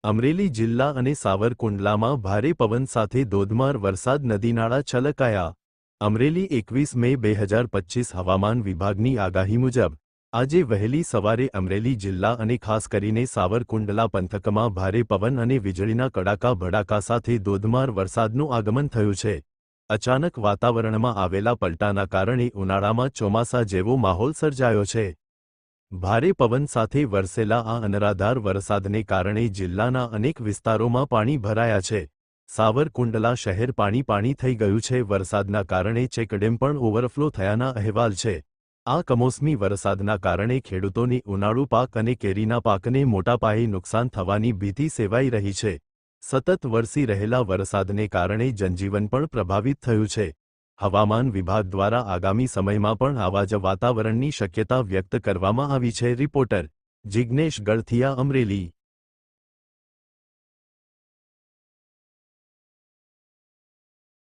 અમરેલી જિલ્લા અને સાવરકુંડલામાં ભારે પવન સાથે ધોધમાર વરસાદ, નદીનાળા છલકાયા। અમરેલી 21 મે 2025 હવામાન વિભાગની આગાહી મુજબ આજે વહેલી સવારે અમરેલી જિલ્લા અને ખાસ કરીને સાવરકુંડલા પંથકમાં ભારે પવન અને વીજળીના કડાકા ભડાકા સાથે ધોધમાર વરસાદનું આગમન થયું છે। અચાનક વાતાવરણમાં આવેલા પલટાના કારણે ઉનાળામાં ચોમાસા જેવો માહોલ સર્જાયો છે। ભારે પવન સાથે વરસેલા આ અનરાધાર વરસાદને કારણે જિલ્લાના અનેક વિસ્તારોમાં પાણી ભરાયા છે। સાવરકુંડલા શહેર પાણી થઈ ગયું છે। વરસાદના કારણે ચેકડેમ પણ ઓવરફ્લો થયાના અહેવાલ છે। આ કમોસમી વરસાદના કારણે ખેડૂતોની ઉનાળુ પાક અને કેરીના પાકને મોટા પાયે નુકસાન થવાની ભીતિ સેવાઈ રહી છે। સતત વરસી રહેલા વરસાદને કારણે જનજીવન પણ પ્રભાવિત થયું છે। હવામાન વિભાગ દ્વારા આગામી સમયમાં પણ આવા જ વાતાવરણની શક્યતા વ્યક્ત કરવામાં આવી છે। રિપોર્ટર જિગ્નેશ ગળથિયા, અમરેલી।